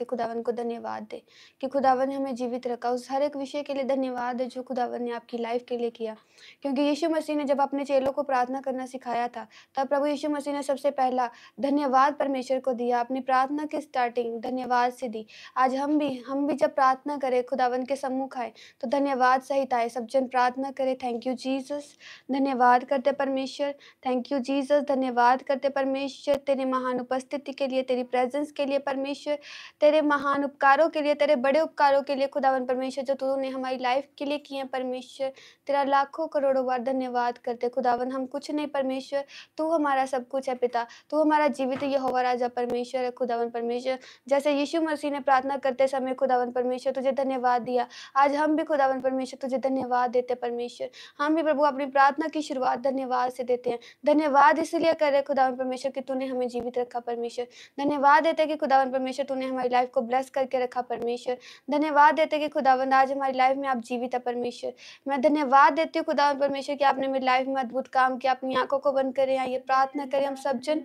सकते, खुदावन को धन्यवाद दें कि खुदावन ने हमें जीवित रखा। उस हर एक विषय के लिए धन्यवाद है जो खुदावन ने आपकी लाइफ के लिए किया। क्योंकि यीशु मसीह ने जब अपने चेलों को प्रार्थना करना सिखाया था, तब प्रभु यीशु मसीह ने सबसे पहला धन्यवाद परमेश्वर को दिया। अपनी प्रार्थना की स्टार्टिंग धन्यवाद से दी। आज हम भी जब प्रार्थना करें, खुदावन के सम्मुख आए, तो धन्यवाद सहित आए। सब जन प्रार्थना करें। थैंक यू जीसस, धन्यवाद करते परमेश्वर। थैंक यू जीसस, धन्यवाद करते परमेश्वर तेरे महान उपस्थिति के लिए, तेरी प्रेजेंस के लिए परमेश्वर, तेरे महान उपकारों के लिए, तेरे बड़े उपकारों के लिए खुदावन परमेश्वर जो तूने हमारी लाइफ के लिए किए हैं परमेश्वर। तेरा लाखों करोड़ों बार धन्यवाद करते खुदावन। हम कुछ नहीं परमेश्वर, तू हमारा सब कुछ है पिता। तू हमारा जीवित यहोवा राजा परमेश्वर है खुदावन परमेश्वर। जैसे यीशु मसीह ने प्रार्थना करते समय खुदावन परमेश्वर तुझे धन्यवाद दिया, आज हम भी खुदावन परमेश्वर तुझे धन्यवाद देते परमेश्वर। हम भी प्रभु अपनी प्रार्थना की शुरुआत धन्यवाद से देते हैं। धन्यवाद इसलिए कर रहे खुदावन परमेश्वर कि तूने हमें जीवित रखा परमेश्वर। धन्यवाद देते कि खुदावन परमेश्वर तूने हमारी लाइफ को ब्लेस करके रखा परमेश्वर। धन्यवाद देते कि खुदावन आज हमारी लाइफ में आप जीवित है परमेश्वर। मैं धन्यवाद देती हूँ खुदावन परमेश्वर कि आपने मेरी लाइफ में अद्भुत काम किया। अपनी आंखों को बंद करें, आइए प्रार्थना करें हम सब जन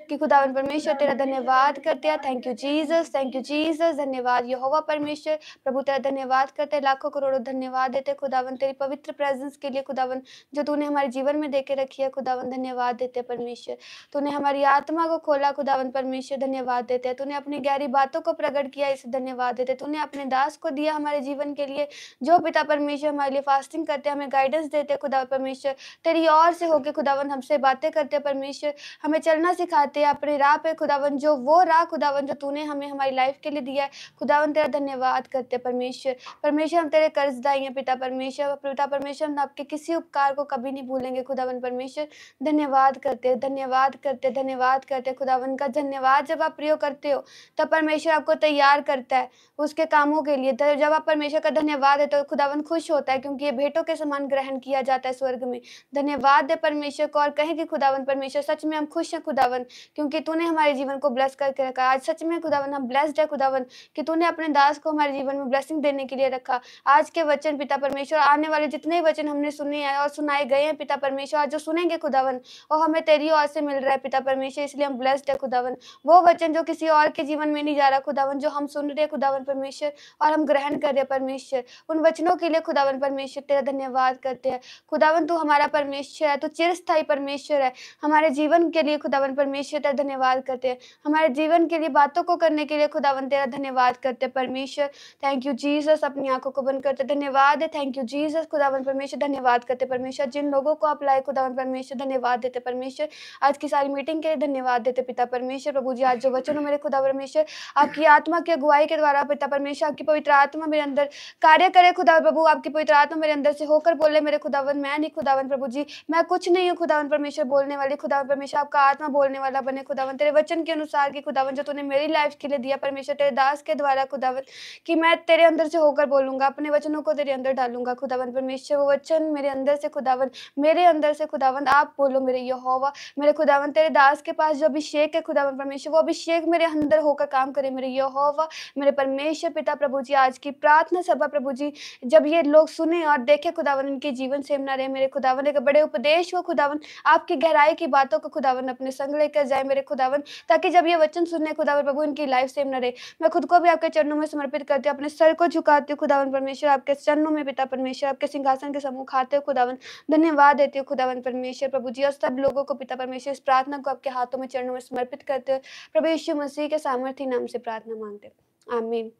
कि खुदावन परमेश्वर तेरा धन्यवाद करते हैं। Thank you Jesus, thank you Jesus, धन्यवाद यहोवा परमेश्वर। प्रभु तेरा धन्यवाद करते हैं, लाखों करोड़ों धन्यवाद देते खुदावन तेरी पवित्र प्रेजेंस के लिए खुदावन जो तूने हमारे जीवन में देके रखी है खुदावन। धन्यवाद देते परमेश्वर। तूने हमारी आत्मा को खोला खुदावन परमेश्वर। धन्यवाद देते हैं। तूने अपनी गहरी बातों को प्रकट किया, इसे धन्यवाद देते। तूने अपने दास को दिया हमारे जीवन के लिए, जो पिता परमेश्वर हमारे लिए फास्टिंग करते, हमें गाइडेंस देते खुदा परमेश्वर। तेरी ओर से होके खुदावन हमसे बातें करते परमेश्वर, हमें चलना सिखाते हैं अपने राह पे खुदावन, जो वो राह खुदावन जो तूने हमें हमारी लाइफ के लिए दिया है खुदावन। तेरा धन्यवाद करते परमेश्वर। परमेश्वर हम तेरे कर्जदाई हैं पिता परमेश्वर। पिता परमेश्वर हम आपके किसी उपकार को कभी नहीं भूलेंगे खुदावन परमेश्वर। धन्यवाद करते, धन्यवाद करते, धन्यवाद करते खुदावन का। धन्यवाद जब आप प्रयोग करते हो तब परमेश्वर आपको तैयार करता है उसके कामों के लिए। तो जब आप परमेश्वर का धन्यवाद है तो खुदावन खुश होता है, क्योंकि ये भेंटों के समान ग्रहण किया जाता है स्वर्ग में। धन्यवाद दे परमेश्वर को और कहें कि खुदावन परमेश्वर सच में हम खुश हैं खुदावन, क्योंकि तूने हमारे जीवन को ब्लेस करके रखा। आज सच में खुदावन हम ब्लेस्ड है खुदावन कि तूने अपने दास को हमारे जीवन में ब्लेसिंग देने के लिए रखा। आज के वचन पिता परमेश्वर, आने वाले जितने वचन हमने सुने हैं और सुनाए गए हैं पिता परमेश्वर, आज जो सुनेंगे खुदावन और हमें तेरी ओर से मिल रहा है पिता परमेश्वर, इसलिए हम ब्लेस्ड है खुदावन। वो वचन जो किसी और के जीवन में नहीं जा रहा खुदावन, जो हम सुन रहे हैं खुदावन परमेश्वर और हम ग्रहण कर रहे हैं परमेश्वर, उन वचनों के लिए खुदावन परमेश्वर तेरा धन्यवाद करते हैं खुदावन। तू हमारा परमेश्वर है, तू चिरस्थायी परमेश्वर है हमारे जीवन के लिए खुदावन परमेश्वर। तेरा धन्यवाद करते हैं हमारे जीवन के लिए बातों को करने के लिए खुदावन। तेरा धन्यवाद करते हैं परमेश्वर। Thank you Jesus. अपनी आंखों को बंद करते धन्यवाद है। थैंक यू जीसस खुदावन परमेश्वर। धन्यवाद करते परमेश्वर जिन लोगों को आप लाए खुदावन परमेश्वर। धन्यवाद देते परमेश्वर आज की सारी मीटिंग के लिए धन्यवाद देते पिता परमेश्वर। प्रभु जी आज जो वचन हो मेरे खुदा परमेश्वर, आपकी आत्मा की अगुवाई के द्वारा पिता परमेश्वर, आपकी पवित्र आत्मा मेरे अंदर कार्य करे खुदा प्रभु। आपकी पवित्र आत्मा मेरे अंदर से होकर बोले मेरे खुदावन। मैं नहीं खुदावन प्रभु जी, मैं कुछ नहीं हूँ खुदावन परमेश्वर बोलने वाली खुदावन परमेश्वर। आपका आत्मा बोलने वाला बने खुदावन तेरे वचन के अनुसार की खुदावन जो तूने मेरी लाइफ के लिए दिया परमेश्वर तेरे दास के द्वारा खुदावन, कि मैं तेरे अंदर से होकर बोलूंगा, अपने वचनों को तेरे अंदर डालूंगा खुदावन परमेश्वर। वो वचन मेरे अंदर से खुदावन, मेरे अंदर से खुदावन आप बोलो मेरे यहोवा मेरे खुदावन। तेरे दास के पास जो अभिषेक है खुदावन परमेश्वर, वो अभिषेक मेरे अंदर होकर काम करे मेरे यहोवा मेरे परमेश्वर पिता प्रभु जी। आज की प्रार्थना सभा प्रभु जी जब ये लोग सुने और देखे खुदावन, इनके जीवन से न रहे मेरे खुदावन, एक बड़े उपदेश हो खुदावन, आपकी गहराई की बातों को खुदावन अपने संग लेकर जाए मेरे खुदावन, ताकि जब ये वचन सुनने खुदावन प्रभु इनकी लाइफ सेम न रहे। मैं खुद को भी आपके चरणों में समर्पित करती हूँ, अपने सर को झुकाती हूँ खुदावन परमेश्वर आपके चरणों में पिता परमेश्वर, आपके सिंहासन के सम्मुख आते हो खुदावन। धन्यवाद देती हूँ खुदावन परमेश्वर प्रभु जी, और सब लोगों को पिता परमेश्वर इस प्रार्थना को आपके हाथों में चरणों में समर्पित करते हो प्रभु यीशु मसीह के सामर्थ्य नाम से प्रार्थना मांगते हैं, आमीन,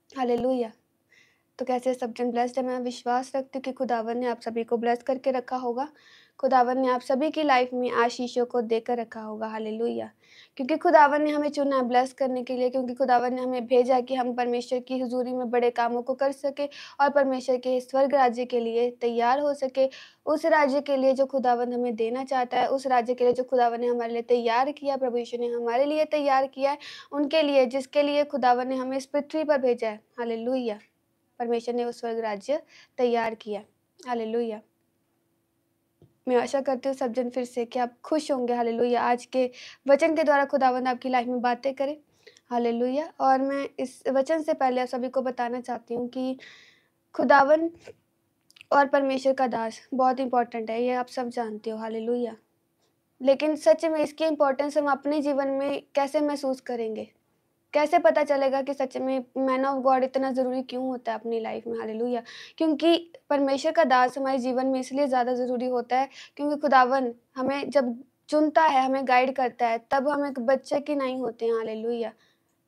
हालेलुया। तो कैसे सब जन ब्लेस्ड है? मैं विश्वास रखती हूँ कि खुदावन ने आप सभी को ब्लेस करके रखा होगा। खुदावन ने आप सभी की लाइफ में आशीषों को देकर रखा होगा, हालेलुया। क्योंकि खुदावन ने हमें चुना है ब्लेस करने के लिए, क्योंकि खुदावन ने हमें भेजा कि हम परमेश्वर की हुजूरी में बड़े कामों को कर सके और परमेश्वर के स्वर्ग राज्य के लिए तैयार हो सके। उस राज्य के लिए जो खुदावन हमें देना चाहता है, उस राज्य के लिए जो खुदावन ने हमारे लिए तैयार किया, प्रभु यीशु ने हमारे लिए तैयार किया है, उनके लिए जिसके लिए खुदावन ने हमें इस पृथ्वी पर भेजा है, हालेलुया। परमेश्वर ने वो स्वर्ग राज्य तैयार किया, हालेलुया। मैं आशा करती हूँ सब जन फिर से कि आप खुश होंगे, हालेलुया। आज के वचन के द्वारा खुदावंद आपकी लाइफ में बातें करे, हालेलुया। और मैं इस वचन से पहले आप सभी को बताना चाहती हूँ कि खुदावंद और परमेश्वर का दास बहुत इंपॉर्टेंट है, ये आप सब जानते हो, हालेलुया। लेकिन सच में इसकी इम्पोर्टेंस हम अपने जीवन में कैसे महसूस करेंगे? कैसे पता चलेगा कि सच में मैन ऑफ गॉड इतना ज़रूरी क्यों होता है अपनी लाइफ में? हालेलुया! क्योंकि परमेश्वर का दास हमारे जीवन में इसलिए ज़्यादा ज़रूरी होता है, क्योंकि खुदावन हमें जब चुनता है, हमें गाइड करता है, तब हम एक बच्चे की नहीं होते हैं। हालेलुया!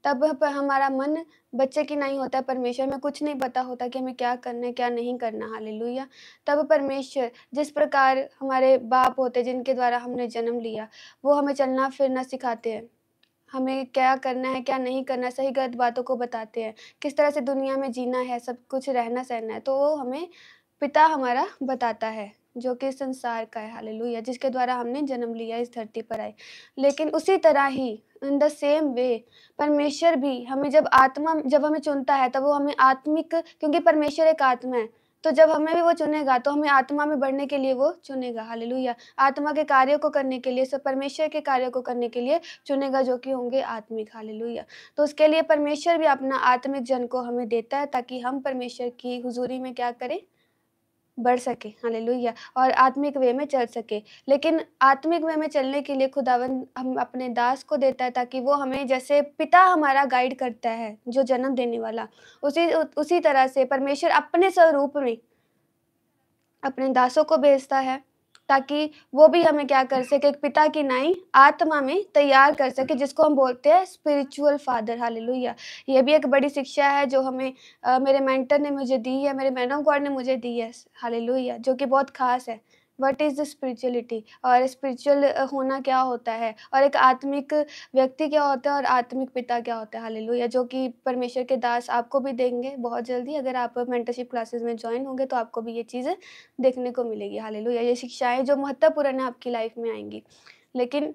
तब प हमारा मन बच्चे की नहीं होता है, परमेश्वर में कुछ नहीं पता होता कि हमें क्या करना है, क्या नहीं करना, हालेलुया। तब परमेश्वर जिस प्रकार हमारे बाप होते हैं, जिनके द्वारा हमने जन्म लिया, वो हमें चलना-फिरना सिखाते हैं। हमें क्या करना है, क्या नहीं करना है, सही-गलत बातों को बताते हैं, किस तरह से दुनिया में जीना है, सब कुछ रहना-सहना है, तो वो हमें पिता हमारा बताता है, जो कि संसार का है, हालेलुया, जिसके द्वारा हमने जन्म लिया, इस धरती पर आए। लेकिन उसी तरह ही इन द सेम वे परमेश्वर भी हमें जब हमें चुनता है, तब वो हमें आत्मिक, क्योंकि परमेश्वर एक आत्मा है, तो जब हमें भी वो चुनेगा, तो हमें आत्मा में बढ़ने के लिए वो चुनेगा, हालेलुया। आत्मा के कार्यों को करने के लिए, सब परमेश्वर के कार्यों को करने के लिए चुनेगा, जो कि होंगे आत्मिक, हालेलुया। तो उसके लिए परमेश्वर भी अपना आत्मिक जन को हमें देता है, ताकि हम परमेश्वर की हुज़ूरी में क्या करें? बढ़ सके, हालेलुया, और आत्मिक वे में चल सके। लेकिन आत्मिक वे में चलने के लिए खुदावंद हम अपने दास को देता है, ताकि वो हमें जैसे पिता हमारा गाइड करता है, जो जन्म देने वाला, उसी तरह से परमेश्वर अपने स्वरूप में अपने दासों को भेजता है, ताकि वो भी हमें क्या कर सके, एक पिता की नाई आत्मा में तैयार कर सके, जिसको हम बोलते हैं स्पिरिचुअल फादर, हालेलुया। ये भी एक बड़ी शिक्षा है जो हमें मेरे मेंटर ने मुझे दी है, मेरे मैन ऑफ गॉड ने मुझे दी है, हालेलुया, जो कि बहुत ख़ास है। व्हाट इज़ द स्पिरिचुअलिटी, और स्पिरिचुअल होना क्या होता है, और एक आत्मिक व्यक्ति क्या होता है, और आत्मिक पिता क्या होता है, हालेलुया, जो कि परमेश्वर के दास आपको भी देंगे बहुत जल्दी। अगर आप मेंटरशिप क्लासेस में जॉइन होंगे, तो आपको भी ये चीज़ें देखने को मिलेगी, हालेलुया। ये शिक्षाएँ जो महत्वपूर्ण है आपकी लाइफ में आएँगी। लेकिन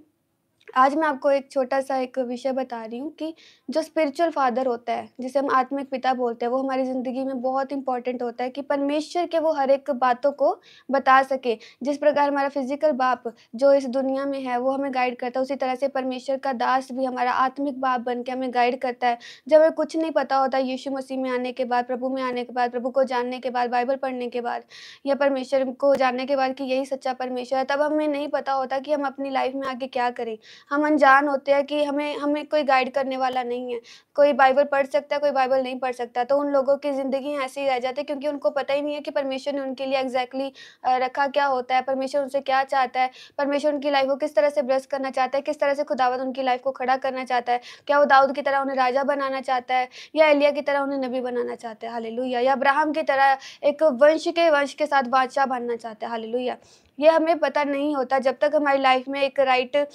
आज मैं आपको एक छोटा-सा एक विषय बता रही हूँ कि जो स्पिरिचुअल फ़ादर होता है, जिसे हम आत्मिक पिता बोलते हैं, वो हमारी ज़िंदगी में बहुत इम्पोर्टेंट होता है कि परमेश्वर के वो हर एक बातों को बता सके। जिस प्रकार हमारा फ़िज़िकल बाप जो इस दुनिया में है, वो हमें गाइड करता है, उसी तरह से परमेश्वर का दास भी हमारा आत्मिक बाप बन के हमें गाइड करता है। जब हमें कुछ नहीं पता होता, यीशु मसीह में आने के बाद, प्रभु में आने के बाद, प्रभु को जानने के बाद, बाइबल पढ़ने के बाद, या परमेश्वर को जानने के बाद कि यही सच्चा परमेश्वर है, तब हमें नहीं पता होता कि हम अपनी लाइफ़ में आगे क्या करें। हम अनजान होते हैं कि हमें हमें कोई गाइड करने वाला नहीं है। कोई बाइबल पढ़ सकता है, कोई बाइबल नहीं पढ़ सकता। तो उन लोगों की ज़िंदगी ऐसे ही रह जाती है, क्योंकि उनको पता ही नहीं है कि परमेश्वर ने उनके लिए एग्ज़ैक्टली रखा क्या होता है, परमेश्वर उनसे क्या चाहता है, परमेश्वर उनकी लाइफ़ को किस तरह से ब्लेस करना चाहता है, किस तरह से खुदावंद उनकी लाइफ़ को खड़ा करना चाहता है। क्या वो दाऊद की तरह उन्हें राजा बनाना चाहता है, या एलिय्याह की तरह उन्हें नबी बनाना चाहता है, हालेलुया, या अब्राहम की तरह एक वंश के साथ बादशाह बनना चाहता है, हालेलुया। ये हमें पता नहीं होता जब तक हमारी लाइफ़ में एक राइट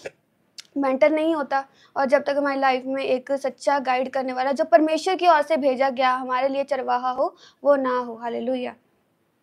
मेंटर नहीं होता, और जब तक हमारी लाइफ में एक सच्चा गाइड करने वाला, जो परमेश्वर की ओर से भेजा गया हमारे लिए चरवाहा हो, वो ना हो, हालेलुया।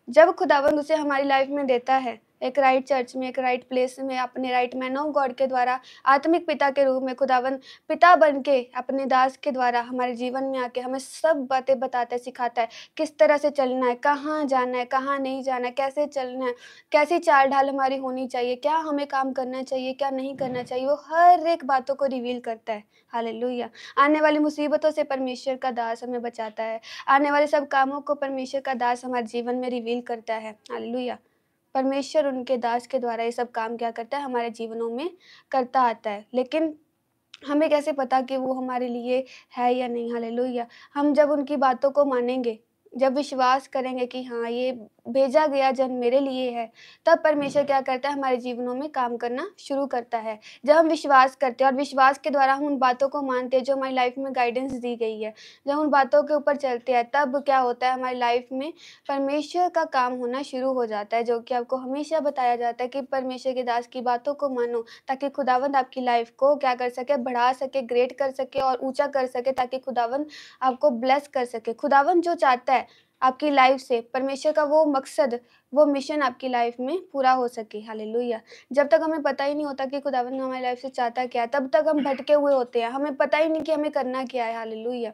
जब खुदावंद उसे हमारी लाइफ में देता है, एक राइट चर्च में, एक राइट प्लेस में, अपने राइट मैन ऑफ गॉड के द्वारा, आत्मिक पिता के रूप में खुदावंद पिता बन के अपने दास के द्वारा हमारे जीवन में आके हमें सब बातें बताता है, सिखाता है, किस तरह से चलना है, कहाँ जाना है, कहाँ नहीं जाना है, कैसे चलना है, कैसी चाल-ढाल हमारी होनी चाहिए, क्या हमें काम करना चाहिए, क्या नहीं करना चाहिए, वो हर एक बातों को रिवील करता है, हालेलुया। आने वाली मुसीबतों से परमेश्वर का दास हमें बचाता है। आने वाले सब कामों को परमेश्वर का दास हमारे जीवन में रिवील करता है, हालेलुया। परमेश्वर उनके दास के द्वारा ये सब काम क्या करता है, हमारे जीवनों में करता आता है। लेकिन हमें कैसे पता कि वो हमारे लिए है या नहीं, हालेलुया। हम जब उनकी बातों को मानेंगे, जब विश्वास करेंगे कि हाँ, ये भेजा गया जन मेरे लिए है, तब परमेश्वर क्या करता है, हमारे जीवनों में काम करना शुरू करता है। जब हम विश्वास करते हैं, और विश्वास के द्वारा हम उन बातों को मानते हैं जो हमारी लाइफ में गाइडेंस दी गई है, जब उन बातों के ऊपर चलते हैं, तब क्या होता है, हमारी लाइफ में परमेश्वर का काम होना शुरू हो जाता है, जो कि आपको हमेशा बताया जाता है कि परमेश्वर के दास की बातों को मानो, ताकि खुदावंद आपकी लाइफ को क्या कर सके, बढ़ा सके, ग्रेट कर सके और ऊँचा कर सके, ताकि खुदावंद आपको ब्लेस कर सके। खुदावंद जो चाहता है आपकी लाइफ से, परमेश्वर का वो मकसद, वो मिशन आपकी लाइफ में पूरा हो सके, हालेलुया। जब तक हमें पता ही नहीं होता कि खुदावंद हमारी लाइफ से चाहता क्या है, तब तक हम भटके हुए होते हैं। हमें पता ही नहीं कि हमें करना क्या है, हालेलुया।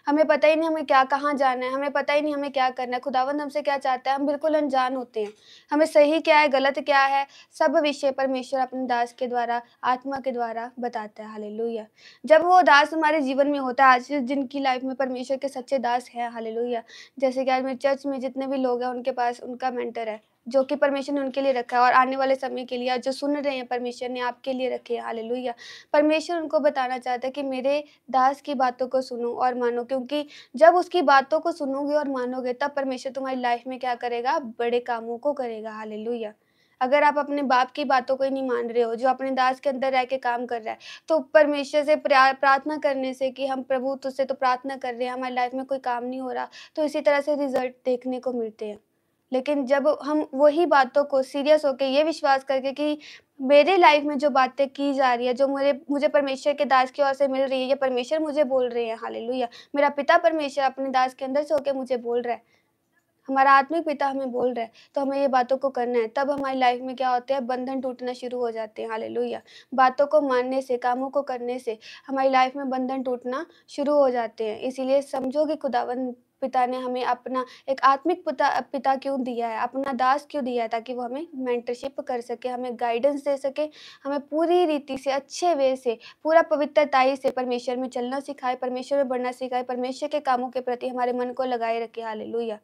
हमें पता ही नहीं हमें क्या कहाँ जाना है, हमें पता ही नहीं हमें क्या करना है, खुदावंद हमसे क्या चाहता है, हम बिल्कुल अनजान होते हैं। हमें सही क्या है, गलत क्या है, सब विषय परमेश्वर अपने दास के द्वारा, आत्मा के द्वारा बताता है, हालेलुया। जब वो दास हमारे जीवन में होता है, आज जिनकी लाइफ में परमेश्वर के सच्चे दास हैं, हालेलुया। जैसे कि आज मेरे चर्च में जितने भी लोग हैं, उनके पास उनका मेंटर है। जो कि परमेश्वर ने उनके लिए रखा है और आने वाले समय के लिए जो सुन रहे हैं परमेश्वर ने आपके लिए रखे हैं। हालेलुया। परमेश्वर उनको बताना चाहता है कि मेरे दास की बातों को सुनो और मानो, क्योंकि जब उसकी बातों को सुनोगे और मानोगे तब परमेश्वर तुम्हारी लाइफ में क्या करेगा? बड़े कामों को करेगा। हालेलुया। अगर आप अपने बाप की बातों को ही नहीं मान रहे हो, जो अपने दास के अंदर रह के काम कर रहा है, तो परमेश्वर से प्रार्थना करने से कि हम प्रभु तुझसे तो प्रार्थना कर रहे हैं, हमारी लाइफ में कोई काम नहीं हो रहा, तो इसी तरह से रिज़ल्ट देखने को मिलते हैं। लेकिन जब हम वही बातों को सीरियस होके ये विश्वास करके कि मेरे लाइफ में जो बातें की जा रही है, जो मुझे परमेश्वर के दास की ओर से मिल रही है, ये परमेश्वर मुझे बोल रहे हैं, हालेलुया। मेरा पिता परमेश्वर अपने दास के अंदर से होके मुझे बोल रहा है। हमारा आत्मिक पिता हमें बोल रहा है, तो हमें ये बातों को करना है। तब हमारी लाइफ में क्या होता है? बंधन टूटना शुरू हो जाते हैं, हालेलुया। बातों को मानने से, कामों को करने से हमारी लाइफ में बंधन टूटना शुरू हो जाते हैं। इसीलिए समझो कि खुदावंद पिता ने हमें अपना एक आत्मिक पिता पिता क्यों दिया है, अपना दास क्यों दिया है, ताकि वो हमें मेंटरशिप कर सके, हमें गाइडेंस दे सके, हमें पूरी रीति से, अच्छे वे से, पूरा पवित्रताई से परमेश्वर में चलना सिखाए, परमेश्वर में बढ़ना सिखाए, परमेश्वर के कामों के प्रति हमारे मन को लगाए रखे, हालेलुया।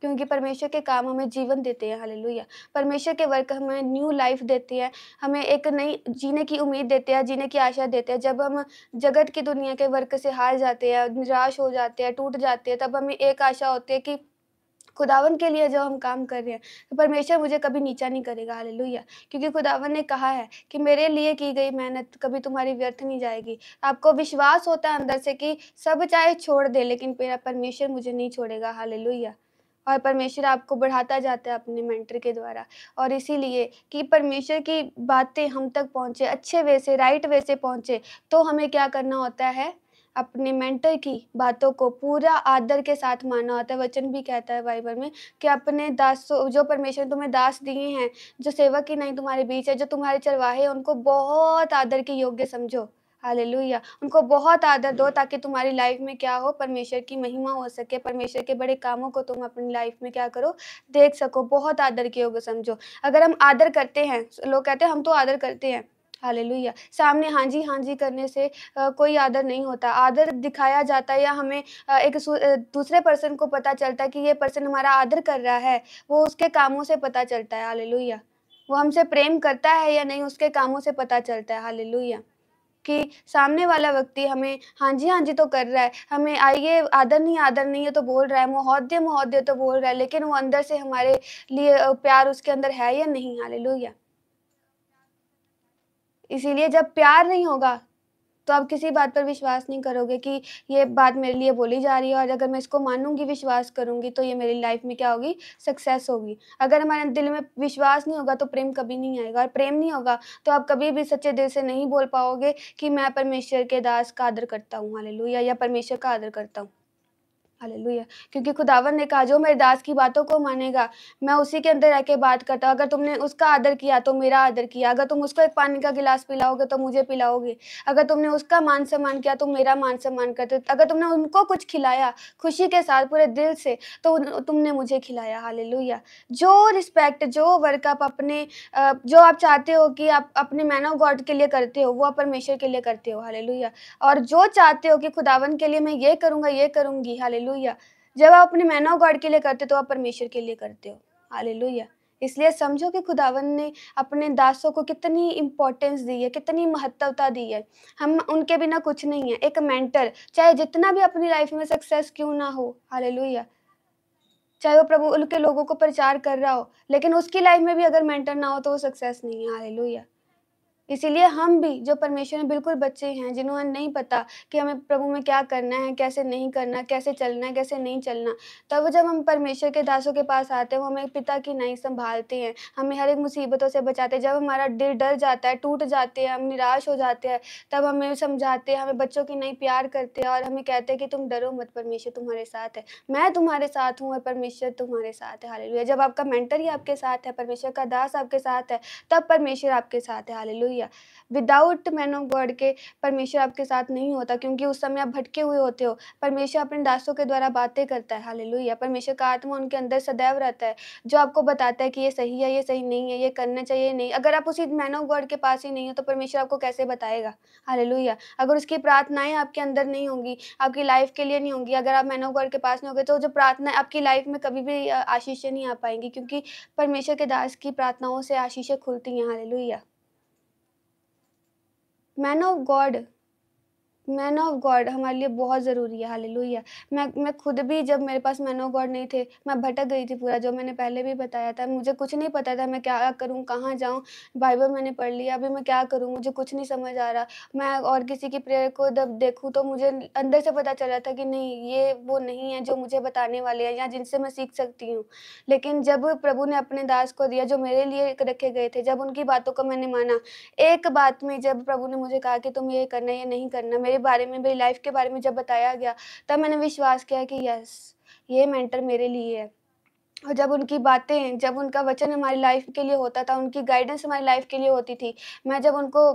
क्योंकि परमेश्वर के काम हमें जीवन देते हैं, हालेलुया। परमेश्वर के वर्क हमें न्यू लाइफ देती है, हमें एक नई जीने की उम्मीद देते हैं, जीने की आशा देते हैं। जब हम जगत की दुनिया के वर्क से हार जाते हैं, निराश हो जाते हैं, टूट जाते हैं, तब हमें एक आशा होती है कि खुदावन के लिए जब हम काम कर रहे हैं, तो परमेश्वर मुझे कभी नीचा नहीं करेगा, हालेलुया। क्योंकि खुदावन ने कहा है कि मेरे लिए की गई मेहनत कभी तुम्हारी व्यर्थ नहीं जाएगी। आपको विश्वास होता है अंदर से कि सब चाहे छोड़ दे, लेकिन मेरा परमेश्वर मुझे नहीं छोड़ेगा, हालेलुया। और परमेश्वर आपको बढ़ाता जाता है अपने मेंटर के द्वारा। और इसीलिए कि परमेश्वर की बातें हम तक पहुँचे, अच्छे वे से, राइट वे से पहुँचे, तो हमें क्या करना होता है? अपने मेंटर की बातों को पूरा आदर के साथ मानना होता है। वचन भी कहता है बाइबल में कि अपने दासों, जो परमेश्वर ने तुम्हें दास दिए हैं, जो सेवक ही नहीं तुम्हारे बीच है, जो तुम्हारे चरवाहे हैं, उनको बहुत आदर के योग्य समझो। हालेलुया। उनको बहुत आदर दो, ताकि तुम्हारी लाइफ में क्या हो? परमेश्वर की महिमा हो सके, परमेश्वर के बड़े कामों को तुम अपनी लाइफ में क्या करो? देख सको, बहुत आदर के योग्य समझो। अगर हम आदर करते हैं, लोग कहते हैं हम तो आदर करते हैं, हालेलुया। सामने हाँ जी करने से कोई आदर नहीं होता। आदर दिखाया जाता है, या हमें दूसरे पर्सन को पता चलता है कि ये पर्सन हमारा आदर कर रहा है, वो उसके कामों से पता चलता है, हालेलुया। वो हमसे प्रेम करता है या नहीं, उसके कामों से पता चलता है, हालेलुया। कि सामने वाला व्यक्ति हमें हाँ जी तो कर रहा है, हमें आइए आदर नहीं है तो बोल रहा है, महोदय तो बोल रहा है, लेकिन वो अंदर से हमारे लिए प्यार उसके अंदर है या नहीं, हालेलुया। इसीलिए जब प्यार नहीं होगा, तो आप किसी बात पर विश्वास नहीं करोगे कि ये बात मेरे लिए बोली जा रही है, और अगर मैं इसको मानूँगी, विश्वास करूँगी, तो ये मेरी लाइफ में क्या होगी? सक्सेस होगी। अगर हमारे दिल में विश्वास नहीं होगा, तो प्रेम कभी नहीं आएगा, और प्रेम नहीं होगा, तो आप कभी भी सच्चे दिल से नहीं बोल पाओगे कि मैं परमेश्वर के दास का आदर करता हूँ, हालेलुया, या परमेश्वर का आदर करता हूँ। हालेलुया। क्योंकि खुदावन ने कहा, जो मेरे दास की बातों को मानेगा, मैं उसी के अंदर रह के बात करता हूँ। अगर तुमने उसका आदर किया तो मेरा आदर किया, अगर तुम उसको एक पानी का गिलास पिलाओगे तो मुझे पिलाओगे, अगर तुमने उसका मान-सम्मान किया तो मेरा मान-सम्मान करते हो, अगर तुमने उनको कुछ खिलाया खुशी के साथ पूरे दिल से, तो तुमने मुझे खिलाया, हालेलुया। जो रिस्पेक्ट, जो वर्क आप अपने जो आप चाहते हो कि आप अपने मैन ऑफ गॉड के लिए करते हो, वो आप परमेश्वर के लिए करते हो, हालेलुया। और जो चाहते हो कि खुदावन के लिए मैं ये करूँगा, ये करूँगी, हालेलुया। जब आप अपने मैन ऑफ गॉड के लिए करते हो, तो आप परमेश्वर के लिए करते हो, हालेलुया। इसलिए समझो कि खुदावन ने अपने दासों को कितनी इम्पोर्टेंस दी है, कितनी महत्वता दी है। हम उनके बिना कुछ नहीं है। एक मेंटर चाहे जितना भी अपनी लाइफ में सक्सेस क्यों ना हो, हालेलुया। चाहे वो प्रभु उनके लोगों को प्रचार कर रहा हो, लेकिन उसकी लाइफ में भी अगर मेंटर ना हो, तो वो सक्सेस नहीं है, हालेलुया। इसीलिए हम भी जो परमेश्वर में बिल्कुल बच्चे हैं, जिन्हें नहीं पता कि हमें प्रभु में क्या करना है, कैसे नहीं करना, कैसे चलना है, कैसे नहीं चलना, तब जब हम परमेश्वर के दासों के पास आते हैं, वो हमें पिता की नाई संभालते हैं, हमें हर एक मुसीबतों से बचाते हैं। जब हमारा दिल डर जाता है, टूट जाते हैं, हम निराश हो जाते हैं, तब हमें समझाते हैं, हमें बच्चों की नाई प्यार करते हैं, और हमें कहते हैं कि तुम डरो मत, परमेश्वर तुम्हारे साथ है। मैं तुम्हारे साथ हूँ और परमेश्वर तुम्हारे साथ है, हालेलुया। जब आपका मेंटर ही आपके साथ है, परमेश्वर का दास आपके साथ है, तब परमेश्वर आपके साथ है, hallelujah. Hallelujah. Without man of God के परमेश्वर आपके साथ नहीं होता, क्योंकि उस समय आप भटके हुए होते हो। परमेश्वर अपने दासों के द्वारा बातें करता है, हालेलुया। परमेश्वर का आत्मा उनके अंदर सदैव रहता है, जो आपको बताता है कि ये सही है, ये सही नहीं है, ये करना चाहिए, ये नहीं। अगर आप उसी मैन ऑफ गॉड के पास ही नहीं हो, तो परमेश्वर आपको कैसे बताएगा? हालेलुया। अगर उसकी प्रार्थनाएँ आपके अंदर नहीं होंगी, आपकी लाइफ़ के लिए नहीं होंगी, अगर आप मैन ऑफ गॉड के पास नहीं होगे, तो जो प्रार्थना आपकी लाइफ़ में कभी भी आशीषें नहीं आ पाएँगी, क्योंकि परमेश्वर के दास की प्रार्थनाओं से आशीषें खुलती हैं, hallelujah. Man of God man of God हमारे लिए बहुत ज़रूरी है, हालेलुया। मैं खुद भी, जब मेरे पास मैन ऑफ गॉड नहीं थे, मैं भटक गई थी पूरा, जो मैंने पहले भी बताया था। मुझे कुछ नहीं पता था मैं क्या करूँ, कहाँ जाऊँ? बाइबल मैंने पढ़ लिया, अभी मैं क्या करूँ? मुझे कुछ नहीं समझ आ रहा। मैं और किसी की प्रेयर को जब देखूँ, तो मुझे अंदर से पता चल रहा था कि नहीं, ये वो नहीं है जो मुझे बताने वाले हैं या जिनसे मैं सीख सकती हूँ। लेकिन जब प्रभु ने अपने दास को दिया, जो मेरे लिए रखे गए थे, जब उनकी बातों को मैंने माना, एक बात में जब प्रभु ने मुझे कहा कि तुम ये करना, ये नहीं करना, मेरे बारे में, मेरी लाइफ़ के बारे में जब बताया गया, तब मैंने विश्वास किया कि यस, ये मेंटर मेरे लिए है। और जब उनकी बातें, जब उनका वचन हमारी लाइफ़ के लिए होता था, उनकी गाइडेंस हमारी लाइफ़ के लिए होती थी। मैं जब उनको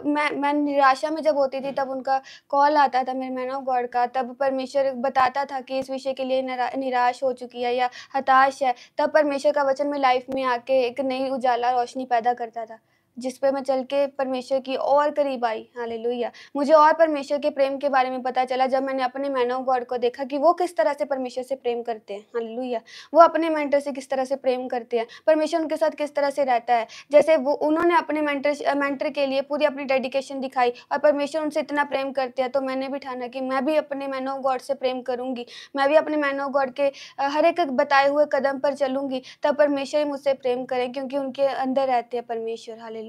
मैं निराशा में जब होती थी, तब उनका कॉल आता था मेरे मैन ऑफ गॉड का, तब परमेश्वर बताता था कि इस विषय के लिए निराश हो चुकी है या हताश है, तब परमेश्वर का वचन मेरी लाइफ़ में आके एक नई उजाला रोशनी पैदा करता था, जिस पे मैं चल के परमेश्वर की और करीब आई, हालेलुया। मुझे और परमेश्वर के प्रेम के बारे में पता चला, जब मैंने अपने मैन ऑफ गॉड को देखा कि वो किस तरह से परमेश्वर से प्रेम करते हैं, हालेलुया। वो अपने मेंटर से किस तरह से प्रेम करते हैं, परमेश्वर उनके साथ किस तरह से रहता है। जैसे वो उन्होंने अपने मेंटर के लिए पूरी अपनी डेडिकेशन दिखाई और परमेश्वर उनसे इतना प्रेम करते हैं, तो मैंने भी ठाना कि मैं भी अपने मैन ऑफ गॉड से प्रेम करूँगी। मैं भी अपने मैन ऑफ गॉड के हर एक बताए हुए कदम पर चलूँगी, तब परमेश्वर ही मुझसे प्रेम करें, क्योंकि उनके अंदर रहते हैं परमेश्वर, हालेलुया।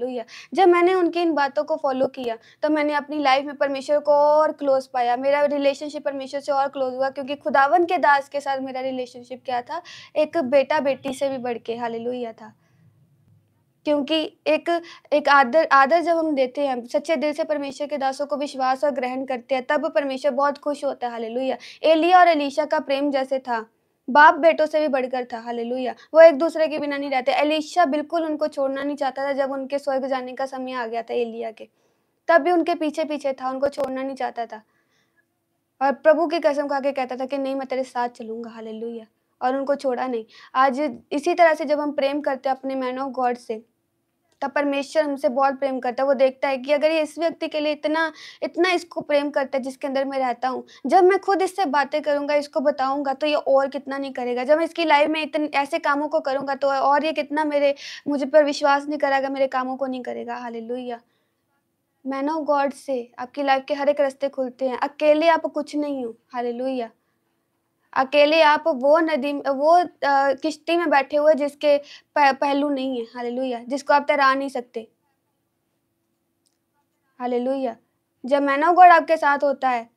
जब मैंने उनकी इन बातों को फ़ॉलो किया, तब मैंने अपनी लाइफ़ में परमेश्वर को और क्लोज़ पाया। मेरा रिलेशनशिप परमेश्वर से और क्लोज़ हुआ, क्योंकि खुदावंद के दास के साथ मेरा रिलेशनशिप क्या था? एक बेटा-बेटी से भी बढ़ के, हालेलुया, था। क्योंकि एक एक आदर आदर जब हम देते हैं, सच्चे दिल से परमेश्वर के दासों को विश्वास और ग्रहण करते हैं, तब परमेश्वर बहुत खुश होता है, हालेलुया। एलिय्याह और एलीशा का प्रेम जैसे था, बाप-बेटों से भी बढ़कर था, हालेलुया। वो एक-दूसरे के बिना नहीं रहते। एलीशा बिल्कुल उनको छोड़ना नहीं चाहता था, जब उनके स्वर्ग जाने का समय आ गया था एलिय्याह के, तब भी उनके पीछे-पीछे था, उनको छोड़ना नहीं चाहता था। और प्रभु की कसम खा के कहता था कि नहीं, मैं तेरे साथ चलूँगा, हालेलुया। और उनको छोड़ा नहीं। आज इसी तरह से जब हम प्रेम करते हैं अपने मैन ऑफ गॉड से, तब परमेश्वर हमसे बहुत प्रेम करता है। वो देखता है कि अगर ये इस व्यक्ति के लिए इतना इतना इसको प्रेम करता है जिसके अंदर मैं रहता हूँ, जब मैं खुद इससे बातें करूँगा, इसको बताऊँगा, तो ये और कितना नहीं करेगा। जब मैं इसकी लाइफ़ में इतने ऐसे कामों को करूँगा, तो और ये कितना मुझ पर विश्वास नहीं करेगा, मेरे कामों को नहीं करेगा, हालेलुया। मैन ऑफ गॉड से आपकी लाइफ़ के हर एक रास्ते खुलते हैं। अकेले आप कुछ नहीं हो, हालेलुया। अकेले आप किश्ती में बैठे हुए जिसके पहलू नहीं है, हालेलुया, जिसको आप तैरा नहीं सकते, हालेलुया। जब मैन ऑफ गॉड आपके साथ होता है,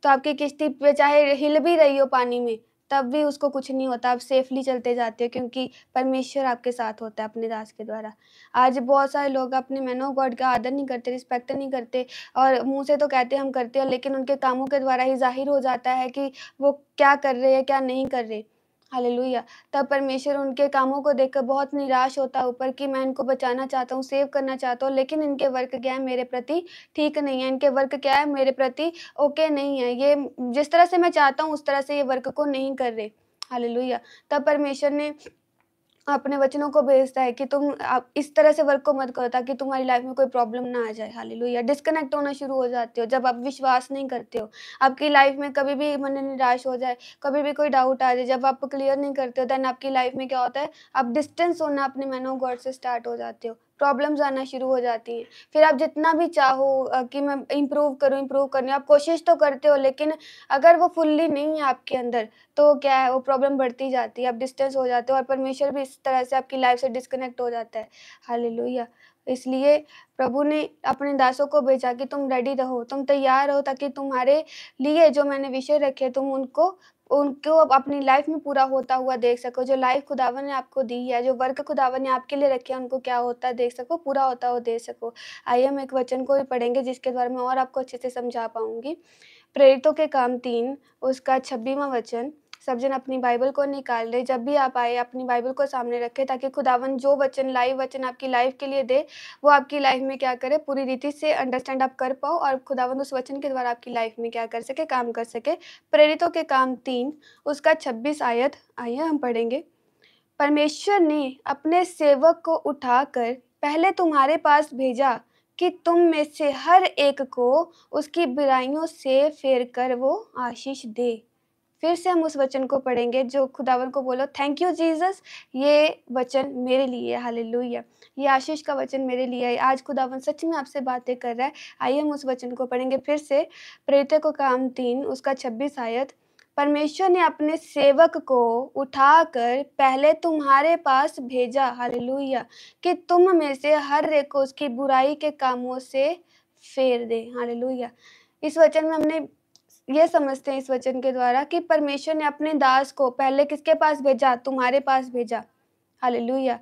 तो आपकी किश्ती पे चाहे हिल भी रही हो पानी में, तब भी उसको कुछ नहीं होता, आप सेफ़ली चलते जाते हो, क्योंकि परमेश्वर आपके साथ होता है अपने दास के द्वारा। आज बहुत सारे लोग अपने मैन ऑफ गॉड का आदर नहीं करते, रिस्पेक्ट नहीं करते, और मुँह से तो कहते हैं हम करते हैं, लेकिन उनके कामों के द्वारा ही ज़ाहिर हो जाता है कि वो क्या कर रहे हैं, क्या नहीं कर रहे। हालेलुया! तब परमेश्वर उनके कामों को देखकर बहुत निराश होता है ऊपर, कि मैं इनको बचाना चाहता हूँ, सेव करना चाहता हूँ, लेकिन इनके वर्क क्या है मेरे प्रति ठीक नहीं है, इनके वर्क क्या है मेरे प्रति ओके नहीं है। ये जिस तरह से मैं चाहता हूँ, उस तरह से ये वर्क को नहीं कर रहे। हालेलुया! तब परमेश्वर ने अपने वचनों को भेजता है कि तुम आप इस तरह से वर्क को मत करो, ताकि तुम्हारी लाइफ में कोई प्रॉब्लम ना आ जाए, हालेलुया। डिस्कनेक्ट होना शुरू हो जाते हो जब आप विश्वास नहीं करते हो। आपकी लाइफ में कभी भी मन निराश हो जाए, कभी भी कोई डाउट आ जाए, जब आप क्लियर नहीं करते हो, देन आपकी लाइफ में क्या होता है, आप डिस्टेंस होना अपने मैन ऑफ गॉड से स्टार्ट हो जाते हो। प्रॉब्लम्स आना शुरू हो जाती हैं। फिर आप जितना भी चाहो कि मैं इम्प्रूव करनी, आप कोशिश तो करते हो, लेकिन अगर वो फुल्ली नहीं है आपके अंदर, तो क्या है, वो प्रॉब्लम बढ़ती जाती है, आप डिस्टेंस हो जाते हो, और परमेश्वर भी इस तरह से आपकी लाइफ से डिस्कनेक्ट हो जाता है। हालेलुया! इसलिए प्रभु ने अपने दासों को भेजा कि तुम रेडी रहो, तुम तैयार रहो, ताकि तुम्हारे लिए जो मैंने विषय रखे, तुम उनको उनको अपनी लाइफ में पूरा होता हुआ देख सको। जो लाइफ खुदावन ने आपको दी है, जो वर्क खुदावन ने आपके लिए रखे हैं, उनको क्या होता है देख सको, पूरा होता हुआ देख सको। आइए हम एक वचन को भी पढ़ेंगे, जिसके द्वारा मैं और आपको अच्छे से समझा पाऊँगी। प्रेरितों के काम 3 उसका 26वाँ वचन, सब जन अपनी बाइबल को निकाल लें, जब भी आप आए अपनी बाइबल को सामने रखें, ताकि खुदावन जो वचन लाइव वचन आपकी लाइफ के लिए दे, वो आपकी लाइफ में क्या करे, पूरी रीति से अंडरस्टैंड आप कर पाओ और खुदावन उस वचन के द्वारा आपकी लाइफ में क्या कर सके, काम कर सके। प्रेरितों के काम 3 उसका 26 आयत आइए हम पढ़ेंगे। परमेश्वर ने अपने सेवक को उठाकर पहले तुम्हारे पास भेजा कि तुम में से हर एक को उसकी बुराइयों से फेर कर वो आशीष दे। फिर से हम उस वचन को पढ़ेंगे जो खुदावन को बोलो, थैंक यू जीसस, ये वचन मेरे लिए है, हालेलुया, ये आशीष का वचन मेरे लिए है। आज खुदावन सच में आपसे बातें कर रहा है। आइए हम उस वचन को पढ़ेंगे फिर से। प्रेरितों को काम 3 उसका 26 आयत। परमेश्वर ने अपने सेवक को उठाकर पहले तुम्हारे पास भेजा, हालेलुया, कि तुम में से हर एक को उसकी बुराई के कामों से फेर दे, हालेलुया। इस वचन में हमने ये समझते हैं इस वचन के द्वारा कि परमेश्वर ने अपने दास को पहले किसके पास भेजा, तुम्हारे पास भेजा, हालेलुया।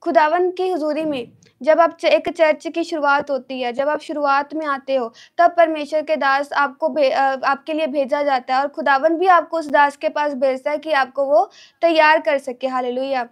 खुदावन की हुजूरी में जब आप एक चर्च की शुरुआत होती है, जब आप शुरुआत में आते हो, तब परमेश्वर के दास आपके लिए भेजा जाता है और खुदावन भी आपको उस दास के पास भेजता है कि आपको वो तैयार कर सके, हालेलुया।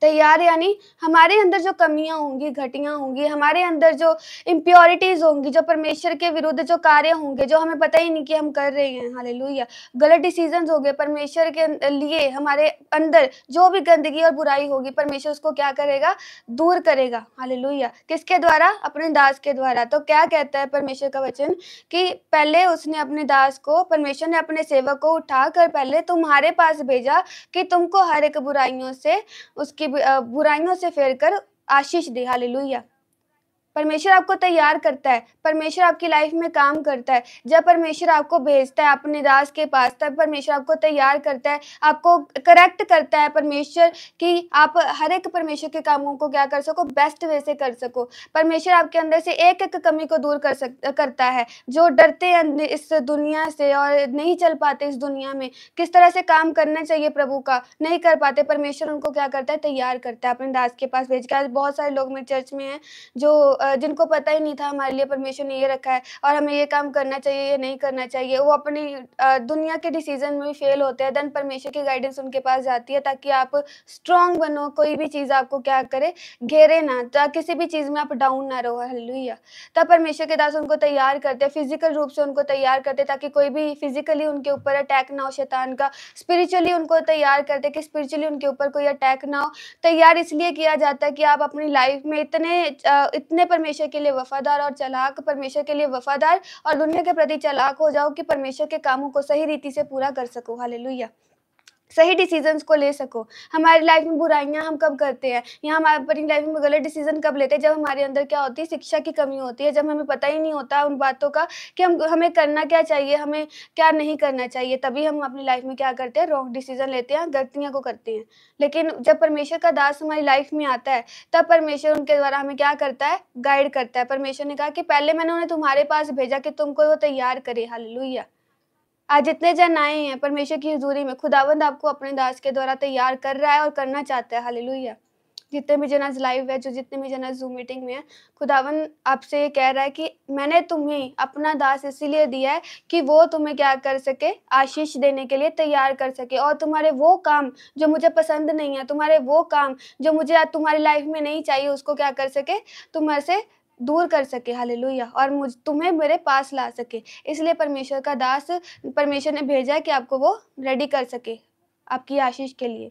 तैयार यानी हमारे अंदर जो कमियां होंगी, घटियां होंगी, हमारे अंदर जो इम्प्योरिटीज होंगी, जो परमेश्वर के विरुद्ध जो कार्य होंगे, जो हमें पता ही नहीं कि हम कर रहे हैं, हालेलुया, गलत डिसीजंस हो गए, परमेश्वर के लिए हमारे अंदर जो भी गंदगी और बुराई होगी, परमेश्वर उसको क्या करेगा, दूर करेगा, हालेलुया। किसके द्वारा? अपने दास के द्वारा। तो क्या कहता है परमेश्वर का वचन कि पहले उसने अपने दास को, परमेश्वर ने अपने सेवक को उठाकर पहले तुम्हारे पास भेजा कि तुमको हर एक बुराइयों से, उसकी बुराइयों से फेर कर आशीष दे, हालेलुया। परमेश्वर आपको तैयार करता है, परमेश्वर आपकी लाइफ में काम करता है। जब परमेश्वर आपको भेजता है अपने दास के पास, तब परमेश्वर आपको तैयार करता है, आपको करेक्ट करता है परमेश्वर, कि आप हर एक परमेश्वर के कामों को क्या कर सको, बेस्ट वे से कर सको। परमेश्वर आपके अंदर से एक एक कमी को दूर करता है। जो डरते हैं इस दुनिया से और नहीं चल पाते इस दुनिया में, किस तरह से काम करना चाहिए प्रभु का, नहीं कर पाते, परमेश्वर उनको क्या करता है, तैयार करता है अपने दास के पास भेज के। आज बहुत सारे लोग मेरे चर्च में हैं जो जिनको पता ही नहीं था हमारे लिए परमेश्वर ने ये रखा है और हमें ये काम करना चाहिए, ये नहीं करना चाहिए। वो अपनी दुनिया के डिसीजन में भी फेल होते हैं। देन परमेश्वर की गाइडेंस उनके पास जाती है ताकि आप स्ट्रांग बनो, कोई भी चीज़ आपको क्या करे, घेरे ना, किसी भी चीज़ में आप डाउन ना रहो, हालेलुया। तब परमेश्वर के दास उनको तैयार करते हैं, फिजिकल रूप से उनको तैयार करते ताकि कोई भी फिजिकली उनके ऊपर अटैक ना हो शैतान का। स्पिरिचुअली उनको तैयार करते कि स्पिरिचुअली उनके ऊपर कोई अटैक ना हो। तैयार इसलिए किया जाता है कि आप अपनी लाइफ में इतने परमेश्वर के लिए वफादार और चालाक, परमेश्वर के लिए वफादार और दुनिया के प्रति चालाक हो जाओ कि परमेश्वर के कामों को सही रीति से पूरा कर सको, हालेलुया। सही डिसीजंस को ले सको। हमारी लाइफ में बुराइयां हम कब करते हैं या हम अपनी लाइफ में गलत डिसीजन कब लेते हैं? जब हमारे अंदर क्या होती है, शिक्षा की कमी होती है, जब हमें पता ही नहीं होता उन बातों का कि हमें करना क्या चाहिए, हमें क्या नहीं करना चाहिए, तभी हम अपनी लाइफ में क्या करते हैं, रॉन्ग डिसीजन लेते हैं, गलतियां को करते हैं। लेकिन जब परमेश्वर का दास हमारी लाइफ में आता है, तब परमेश्वर उनके द्वारा हमें क्या करता है, गाइड करता है। परमेश्वर ने कहा कि पहले मैंने उन्हें तुम्हारे पास भेजा कि तुमको वो तैयार करे, हालेलुया। आज जितने जन आए हैं परमेश्वर की हुजूरी में, खुदावंद आपको अपने दास के द्वारा तैयार कर रहा है और करना चाहता है, हालेलुया। जितने भी जन आज लाइव है, जो जितने भी जन आज जूम मीटिंग में है, खुदावंद आपसे ये कह रहा है कि मैंने तुम्हें अपना दास इसीलिए दिया है कि वो तुम्हें क्या कर सके, आशीष देने के लिए तैयार कर सके। और तुम्हारे वो काम जो मुझे पसंद नहीं है, तुम्हारे वो काम जो मुझे आज तुम्हारी लाइफ में नहीं चाहिए, उसको क्या कर सके, तुम्हारे से दूर कर सके, हालेलुया। और तुम्हें मेरे पास ला सके। इसलिए परमेश्वर का दास, परमेश्वर ने भेजा है कि आपको वो रेडी कर सके आपकी आशीष के लिए।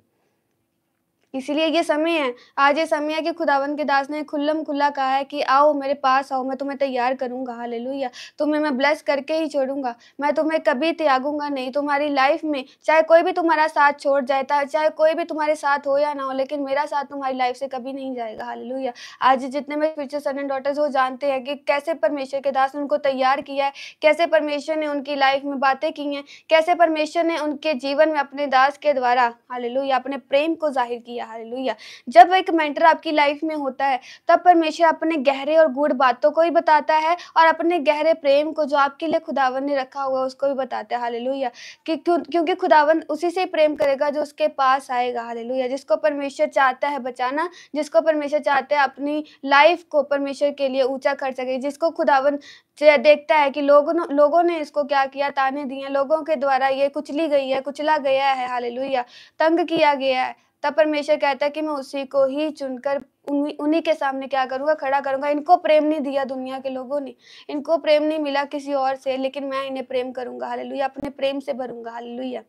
इसीलिए ये समय है, आज ये समय है कि खुदावन के दास ने खुल्लम खुल्ला कहा है कि आओ मेरे पास आओ, मैं तुम्हें तैयार करूंगा, हालेलुया। तुम्हें मैं ब्लेस करके ही छोड़ूंगा, मैं तुम्हें कभी त्यागूंगा नहीं। तुम्हारी लाइफ में चाहे कोई भी तुम्हारा साथ छोड़ जाए, चाहे कोई भी तुम्हारे साथ हो या ना हो, लेकिन मेरा साथ तुम्हारी लाइफ से कभी नहीं जाएगा, हालेलुया। आज जितने मेरे स्पिरिचुअल सन एंड डॉटर्स वो जानते हैं कि कैसे परमेश्वर के दास ने उनको तैयार किया है, कैसे परमेश्वर ने उनकी लाइफ में बातें की हैं, कैसे परमेश्वर ने उनके जीवन में अपने दास के द्वारा, हालेलुया, अपने प्रेम को जाहिर किया हालेलुया, हालेलुया। जब एक मेंटर आपकी लाइफ में होता है, तब परमेश्वर अपने गहरे और गूढ़ बातों को भी बताता है और अपने गहरे प्रेम को जो आपके लिए खुदावन ने रखा हुआ है, उसको भी बताता है, हालेलुया। कि क्योंकि खुदावन उसी से प्रेम करेगा जो उसके पास आएगा, हालेलुया। जिसको परमेश्वर चाहता है बचाना, जिसको परमेश्वर चाहता है अपनी लाइफ को परमेश्वर के लिए ऊँचा कर सके, जिसको खुदावन देखता है कि लोगों ने इसको क्या किया, ताने दिए, लोगों के द्वारा ये कुचली गई है, कुचला गया है, हालेलुया, तंग किया गया है। तब परमेश्वर कहता है कि मैं उसी को ही चुनकर उन्हीं के सामने क्या करूँगा, खड़ा करूँगा। इनको प्रेम नहीं दिया दुनिया के लोगों ने, इनको प्रेम नहीं मिला किसी और से, लेकिन मैं इन्हें प्रेम करूँगा, हालेलुया, अपने प्रेम से भरूँगा, हालेलुया।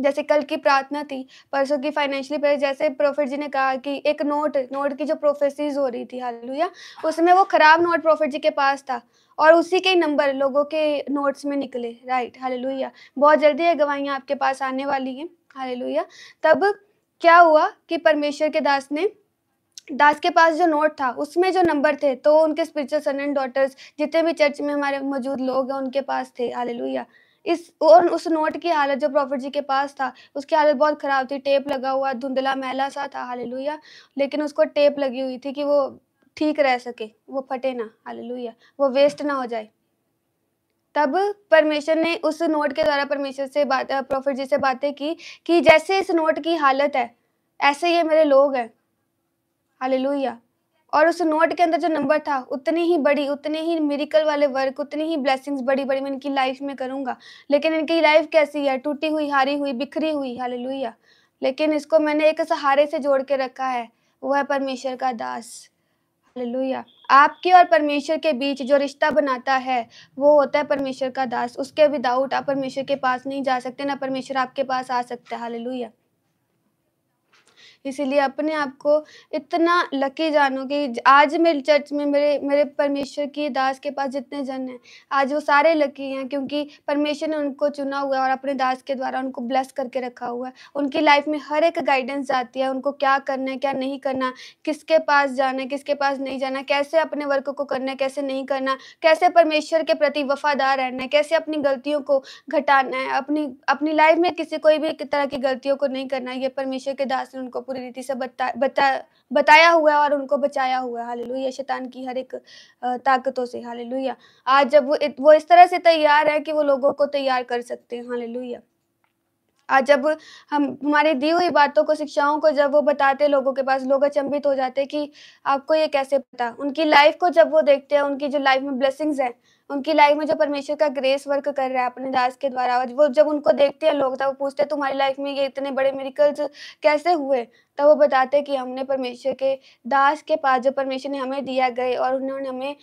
जैसे कल की प्रार्थना थी, परसों की फाइनेंशियली प्रेयर, जैसे प्रोफेट जी ने कहा कि एक नोट की जो प्रोफेसीज़ हो रही थी, हालेलुया, उसमें वो खराब नोट प्रोफेट जी के पास था और उसी के ही नंबर लोगों के नोट्स में निकले, राइट, हालेलुया। बहुत जल्दी ये गवाहियाँ आपके पास आने वाली हैं, हालेलुया। तब क्या हुआ कि परमेश्वर के दास के पास जो नोट था, उसमें जो नंबर थे, तो उनके स्पिरिचुअल सन एंड डॉटर्स जितने भी चर्च में हमारे मौजूद लोग हैं, उनके पास थे, हालेलुया। उस नोट की हालत जो प्रॉफिट जी के पास था, उसकी हालत बहुत ख़राब थी, टेप लगा हुआ, धुंधला मैला सा था, हालेलुया। लेकिन उसको टेप लगी हुई थी कि वो ठीक रह सके, वो फटे ना, हालेलुया, वो वेस्ट ना हो जाए। तब परमेश्वर ने उस नोट के द्वारा परमेश्वर से प्रॉफिट जी से बातें की कि जैसे इस नोट की हालत है, ऐसे ये मेरे लोग हैं, हालेलुया। और उस नोट के अंदर जो नंबर था, उतनी ही बड़ी, उतने ही मिरेकल वाले वर्क, उतनी ही ब्लेसिंग्स बड़ी-बड़ी मैं इनकी लाइफ में करूँगा। लेकिन इनकी लाइफ कैसी है? टूटी हुई, हारी हुई, बिखरी हुई, हालेलुया। लेकिन इसको मैंने एक सहारे से जोड़ के रखा है, वो है परमेश्वर का दास, हालेलुया। आपके और परमेश्वर के बीच जो रिश्ता बनाता है, वो होता है परमेश्वर का दास। उसके विदाउट आप परमेश्वर के पास नहीं जा सकते, ना परमेश्वर आपके पास आ सकता है, हालेलुया। इसीलिए अपने आप को इतना लकी जानो कि आज मेरे चर्च में मेरे मेरे परमेश्वर की दास के पास जितने जन हैं, आज वो सारे लकी हैं, क्योंकि परमेश्वर ने उनको चुना हुआ है और अपने दास के द्वारा उनको ब्लेस करके रखा हुआ है। उनकी लाइफ में हर एक गाइडेंस आती है, उनको क्या करना है, क्या नहीं करना, किसके पास जाना है, किसके पास नहीं जाना, कैसे अपने वर्क को करना है, कैसे नहीं करना, कैसे परमेश्वर के प्रति वफ़ादार रहना है, कैसे अपनी गलतियों को घटाना है, अपनी अपनी लाइफ में कोई भी तरह की गलतियों को नहीं करना है। ये परमेश्वर के दास ने उनको पूरी रीति से बताया हुआ है और उनको बचाया हुआ है, हालेलुया, शैतान की हर एक ताकतों से, हालेलुया। आज जब वो इस तरह से तैयार है कि वो लोगों को तैयार कर सकते हैं, हालेलुया। आज जब हम हमारी दी हुई बातों को, शिक्षाओं को जब वो बताते हैं लोगों के पास, लोग अचंभित हो जाते हैं कि आपको ये कैसे पता? उनकी लाइफ को जब वो देखते हैं, उनकी जो लाइफ में ब्लेसिंग्स हैं, उनकी लाइफ में जो परमेश्वर का ग्रेस वर्क कर रहा है अपने दास के द्वारा, और वो जब उनको देखते हैं लोग, तब वो पूछते हैं तुम्हारी लाइफ में ये इतने बड़े मिरेकल्स कैसे हुए? तब वो बताते हैं कि हमने परमेश्वर के दास के पास, जो परमेश्वर ने हमें दिया, गए और उन्होंने हमें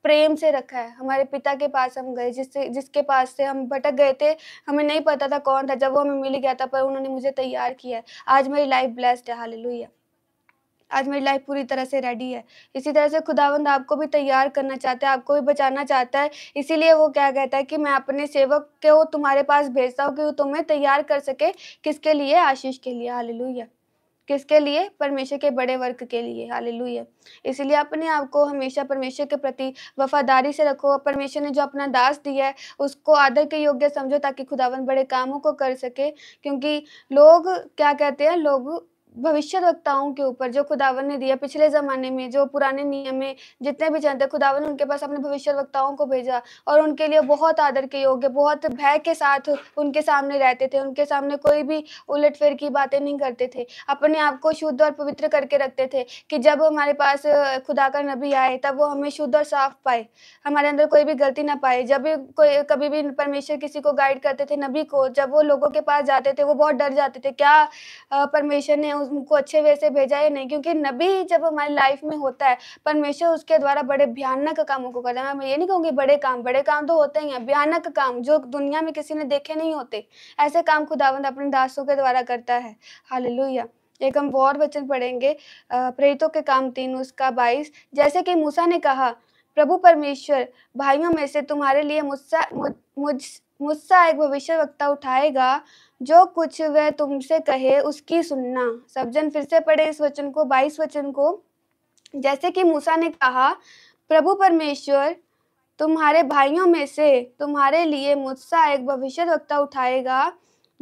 प्रेम से रखा है। हमारे पिता के पास हम गए, जिसके पास से हम भटक गए थे, हमें नहीं पता था कौन था, जब वो हमें मिल गया था, पर उन्होंने मुझे तैयार किया है। आज मेरी लाइफ ब्लेस्ड है, हालेलुया। आज मेरी लाइफ पूरी तरह से रेडी है। इसी तरह से खुदावंद आपको भी तैयार करना चाहता है, आपको भी बचाना चाहता है। इसीलिए वो क्या कहता है कि मैं अपने सेवक को तुम्हारे पास भेजता हूँ कि वो तुम्हें तैयार कर सके, किसके लिए? आशीष के लिए, हालेलुया। किसके लिए? परमेश्वर के बड़े वर्क के लिए, हालेलुया। इसीलिए अपने आप को हमेशा परमेश्वर के प्रति वफ़ादारी से रखो। परमेश्वर ने जो अपना दास दिया है, उसको आदर के योग्य समझो, ताकि खुदावंद बड़े कामों को कर सके। क्योंकि लोग क्या कहते हैं, लोग भविष्यद्वक्ताओं के ऊपर जो खुदावंद ने दिया पिछले ज़माने में, जो पुराने नियम में जितने भी चलते, खुदावंद उनके पास अपने भविष्यद्वक्ताओं को भेजा और उनके लिए बहुत आदर के योग्य, बहुत भय के साथ उनके सामने रहते थे। उनके सामने कोई भी उलट-फेर की बातें नहीं करते थे। अपने आप को शुद्ध और पवित्र करके रखते थे कि जब हमारे पास खुदा का नबी आए, तब वो हमें शुद्ध और साफ पाए, हमारे अंदर कोई भी गलती ना पाए। जब भी कोई कभी भी परमेश्वर किसी को गाइड करते थे, नबी को, जब वो लोगों के पास जाते थे, वो बहुत डर जाते थे, क्या परमेश्वर ने उनको अच्छे वे से भेजा या नहीं? क्योंकि नबी जब हमारी लाइफ में होता है, परमेश्वर उसके द्वारा बड़े भयानक कामों को करता है। मैं ये नहीं कहूँगी बड़े काम तो होते ही हैं, भयानक काम जो दुनिया में किसी ने देखे नहीं होते, ऐसे काम खुदावंद अपने दासों के द्वारा करता है, हालेलुया। एक हम और वचन पढ़ेंगे, प्रेरितों के काम 3 उसका 22, जैसे कि मूसा ने कहा, प्रभु परमेश्वर भाइयों में से तुम्हारे लिए मुझसा एक भविष्यवक्ता उठाएगा, जो कुछ वह तुमसे कहे उसकी सुनना। सब जन फिर से पढ़े इस वचन को, 22 वचन को। जैसे कि मूसा ने कहा, प्रभु परमेश्वर तुम्हारे भाइयों में से तुम्हारे लिए मुझसा एक भविष्यद्वक्ता उठाएगा,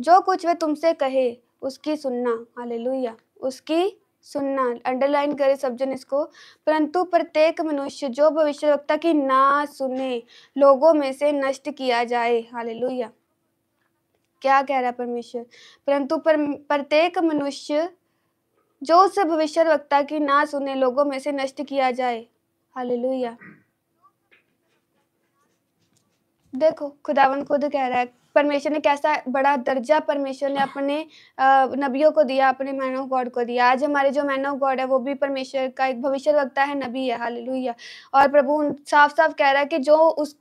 जो कुछ वह तुमसे कहे उसकी सुनना, हालेलुया। उसकी सुनना, अंडरलाइन करें सब जन इसको। परंतु प्रत्येक मनुष्य जो भविष्यद्वक्ता की ना सुने, लोगों में से नष्ट किया जाए। हालेलुया। क्या कह रहा है परमेश्वर? परंतु प्रत्येक मनुष्य जो उस भविष्यद्वक्ता की ना सुने, लोगों में से नष्ट किया जाए। हालेलुया। देखो, खुदावन खुद कह रहा है, परमेश्वर ने कैसा बड़ा दर्जा परमेश्वर ने अपने नबियों को दिया, अपने मैन ऑफ गॉड को दिया। आज हमारे जो मैन ऑफ गॉड है, वो भी परमेश्वर का एक भविष्यद्वक्ता है, नबी है। हालेलुया। और प्रभु साफ-साफ कह रहा है कि जो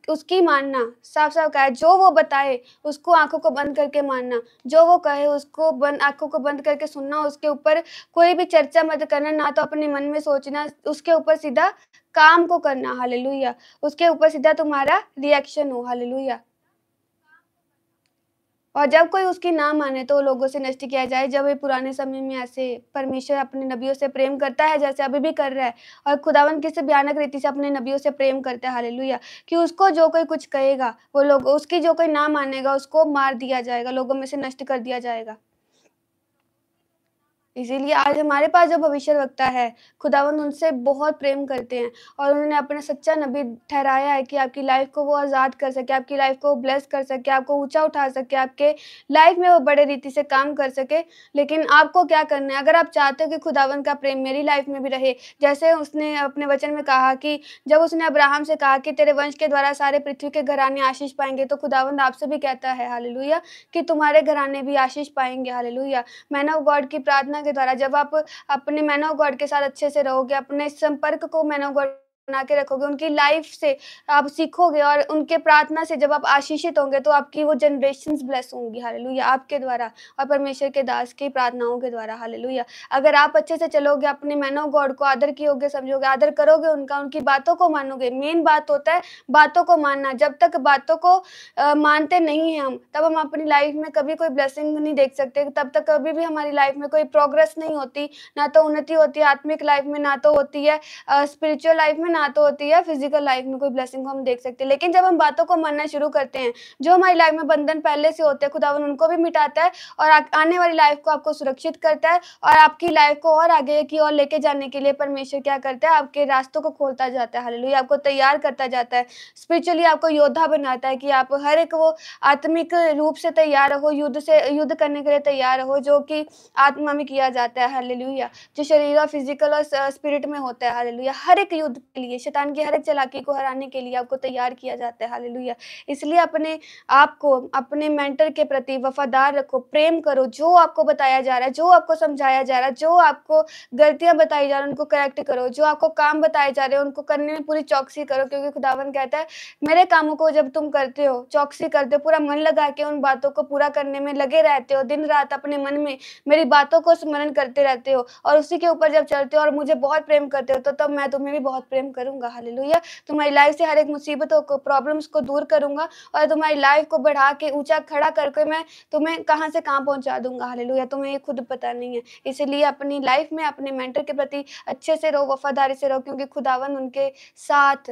उसकी मानना, साफ-साफ कहा है, जो वो बताए उसको आँखों को बंद करके मानना, जो वो कहे उसको आँखों को बंद करके सुनना, उसके ऊपर कोई भी चर्चा मत करना, ना तो अपने मन में सोचना, उसके ऊपर सीधा काम को करना। हालेलुया। उसके ऊपर सीधा तुम्हारा रिएक्शन हो। हालेलुया। और जब कोई उसकी ना माने तो लोगों से नष्ट किया जाए। जब ये पुराने समय में ऐसे परमेश्वर अपने नबियों से प्रेम करता है, जैसे अभी भी कर रहा है, और खुदावन किस भयानक रीति से अपने नबियों से प्रेम करता है। हालेलुया। कि उसको जो कोई कुछ कहेगा, वो लोग उसकी जो कोई ना मानेगा, उसको मार दिया जाएगा, लोगों में से नष्ट कर दिया जाएगा। इसीलिए आज हमारे पास जो भविष्यद्वक्ता है, खुदावंद उनसे बहुत प्रेम करते हैं, और उन्होंने अपना सच्चा नबी ठहराया है कि आपकी लाइफ को वो आज़ाद कर सके, आपकी लाइफ को ब्लेस कर सके, आपको ऊँचा उठा सके, आपके लाइफ में वो बड़े रीति से काम कर सके। लेकिन आपको क्या करना है? अगर आप चाहते हो कि खुदावंद का प्रेम मेरी लाइफ में भी रहे, जैसे उसने अपने वचन में कहा कि जब उसने अब्राहम से कहा कि तेरे वंश के द्वारा सारे पृथ्वी के घराने आशीष पाएँगे, तो खुदावंद आपसे भी कहता है, हालेलुया, कि तुम्हारे घराने भी आशीष पाएँगे। हालेलुया। मैन ऑफ गॉड की प्रार्थना के द्वारा जब आप अपने मैन ऑफ गॉड के साथ अच्छे से रहोगे, अपने संपर्क को मैन ऑफ गॉड बना के रखोगे, उनकी लाइफ से आप सीखोगे, और उनके प्रार्थना से जब आप आशीषित होंगे, तो आपकी वो जनरेशंस ब्लेस होंगी। हालेलुया। आपके द्वारा और परमेश्वर के दास की प्रार्थनाओं के द्वारा। हालेलुया। अगर आप अच्छे से चलोगे, अपने मैन ऑफ गॉड को आदर कियोगे, समझोगे, आदर करोगे उनका, उनकी बातों को मानोगे। मेन बात होता है बातों को मानना। जब तक बातों को मानते नहीं हैं हम, तब हम अपनी लाइफ में कभी कोई ब्लेसिंग नहीं देख सकते। तब तक कभी भी हमारी लाइफ में कोई प्रोग्रेस नहीं होती, ना तो उन्नति होती है आत्मिक लाइफ में, ना तो होती है स्पिरिचुअल लाइफ में, ना तो होती है फिजिकल लाइफ में कोई ब्लेसिंग हम देख सकते हैं। लेकिन जब हम बातों को मानना शुरू करते हैं, जो हमारी लाइफ में बंधन पहले से होते हैं, खुदावन उनको भी मिटाता है, और आने वाली लाइफ को आपको सुरक्षित करता है, और आपकी लाइफ को और आगे की ओर लेके जाने के लिए परमेश्वर क्या करता है? आपके रास्तों को खोलता जाता है। हालेलुया। आपको तैयार करता जाता है, स्पिरिचुअली आपको योद्धा बनाता है, कि आप हर एक वो आत्मिक रूप से तैयार रहो, युद्ध करने के लिए तैयार रहो, जो कि आत्मा में किया जाता है। हालेलुया। जो शरीर और फिजिकल और स्पिरिट में होता है। हालेलुया। हर एक युद्ध के लिए, शैतान की हर एक चालाकी को हराने के लिए आपको तैयार किया जाता है। हालेलुया। इसलिए अपने आप को अपने मेंटर के प्रति वफादार रखो, प्रेम करो। जो आपको बताया जा रहा है, जो आपको समझाया जा रहा है, जो आपको गलतियां बताई जा रही है, उनको करेक्ट करो। जो आपको काम बताए जा रहे हैं, उनको करने में पूरी चौकसी करो, क्योंकि खुदावन कहता है, मेरे कामों को जब तुम करते हो, चौकसी करते हो, पूरा मन लगा के उन बातों को पूरा करने में लगे रहते हो, दिन रात अपने मन में मेरी बातों को स्मरण करते रहते हो, और उसी के ऊपर जब चलते हो और मुझे बहुत प्रेम करते हो, तो तब मैं तुम्हें भी बहुत प्रेम करूंगा। हालेलुया। तुम्हारी लाइफ से हर एक मुसीबतों को, प्रॉब्लम्स को दूर करूंगा, और तुम्हारी लाइफ को बढ़ा के ऊंचा खड़ा करके मैं तुम्हें कहां से कहां पहुंचा दूंगा। हालेलुया। तुम्हें ये खुद पता नहीं है। इसलिए अपनी लाइफ में अपने मेंटर के प्रति अच्छे से रहो, वफादारी से रहो, क्योंकि खुदावन उनके साथ,